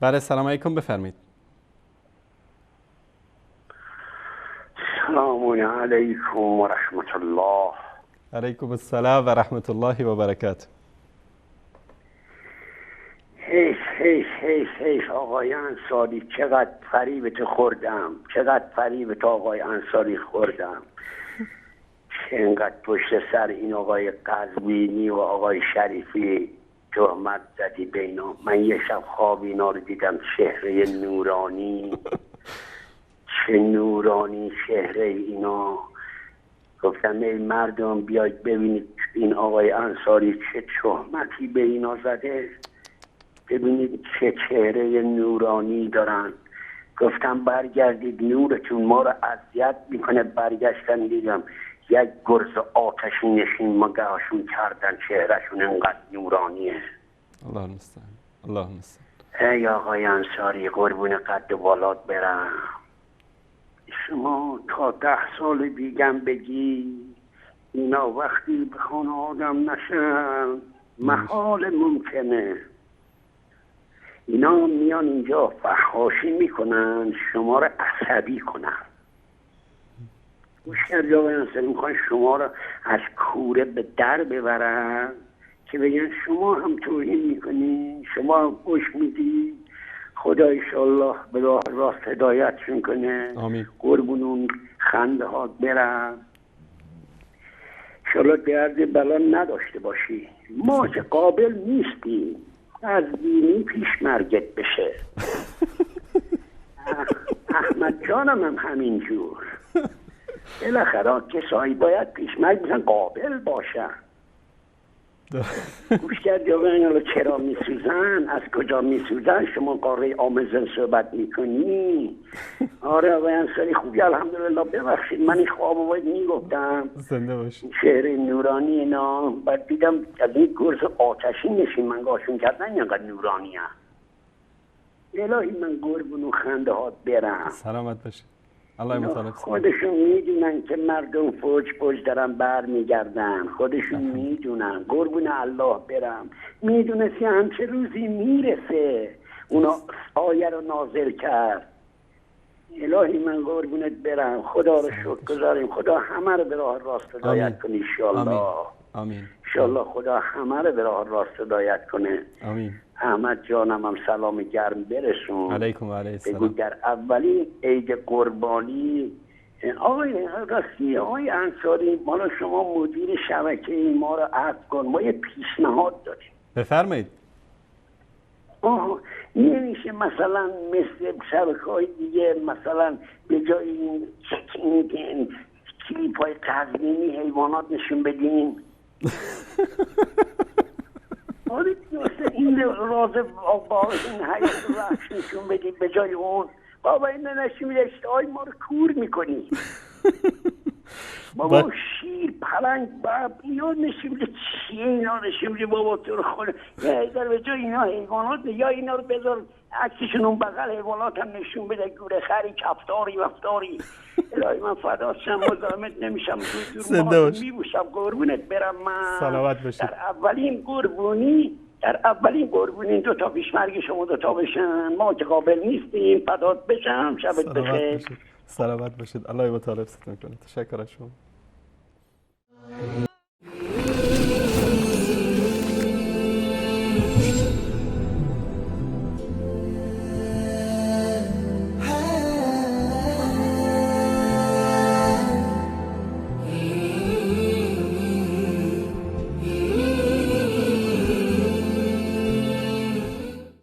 بله سلام علیکم، بفرمایید. سلام علیکم و رحمت الله. علیکم السلام و رحمت الله و برکاته. حیف آقای انصاری، چقدر فریبت خوردم، چقدر فریبت آقای انصاری خوردم. چقدر پشت سر این آقای قزوینی و آقای شریفی تهمت زدی به اینا. من یه شب خواب اینا رو دیدم، چهره نورانی، چه نورانی چهره اینا. گفتم ای مردم بیاید ببینید این آقای انصاری چه تهمتی به اینا زده، ببینید چه چهره نورانی دارن. گفتم برگردید، نورتون ما رو اذیت میکنه. برگشتن دیدم یک گرز آتشی نشین مگهاشون کردن، چهرهشون انقدر نورانیه. الله المستعان، الله المستعان. ای آقای انصاری قربون قد و بالات برم، شما تا 10 سال دیگم بگی اینا وقتی بخوان آدم نشن محال ممکنه. اینا میان اینجا فحاشی میکنن شما رو عصبی کنن. گوش کرد آقای انصاری، میخوان شما رو از کوره به در ببرن که بگن شما هم توهین میکنی، شما هم گوش میدی. خدا ایشالله به راه راست هدایتشون کنه. آمین. قربون اون خنده ها برن، ایشالله درد بلا نداشته باشی. ما که قابل نیستیم از بینی پیش مرگت بشه. احمد جانم هم همینجور. بالاخره کسایی باید پیش مرگ بشن، قابل باشن. گوش کردی آقا چرا میسوزن، از کجا میسوزن، شما قاره آموزن صحبت میکنی. آره آقای انصاری خوبی الحمدلله. ببخشید من این خوابو باید میگفتم. زنده باشید. شعر نورانی اینا بعد دیدم از این گرز آتشی نشین منگاشون کردن اینقدر نورانی هم. الهی من قربون و خنده ها برم. سلامت باشید. الله مطالب. خودشون میدونن که مردم فوج دارن بر میگردن، خودشون میدونن. قربون الله برم. میدونستی همچه روزی میرسه اونا آیه رو نازل کرد. الهی من قربونت برم. خدا رو شکر گذاریم. خدا همه رو به راه راست هدایت کنه انشالله. آمین. انشالله خدا همه رو به راه راست هدایت کنه. آمین. احمد جانم هم سلام گرم برسون. علیکم و علیه السلام. بگو در اولی عید قربانی آقای راستی آقای انصاری، مالا شما مدیر شبکه ما رو عفو کن، ما یه پیشنهاد داریم. بفرمایید. نمیشه مثلا مثل شبکه‌های دیگه مثلا به جای این کلیپ های قزوینی حیوانات نشون بدیم؟ آره مثل این راز با این حیات وحش نشون بدیم به جای اون. بابا این نشون میده اشتهای ما رو کور میکنی. بابا شیر پلنگ یا نشون میده چیه اینا نشون میده. بابا تو رو خود در به جای اینا حیوانات یا اینا رو بذار عکسشون اون بغل حیوانات هم نشون بده، گوره خری کفتاری وفتاری. الهی من فداشم مزاحمت نمیشم، دور میبوشم قربونت برم. من سلامت باشید. در اولین قربونی 2 تا پیشمرگ شما 2 تا بشن، ما که قابل نیستیم. فدات بشم، شبت بخیر. سلامت باشید. الله مطالب ستون کنه. تشکر از شما.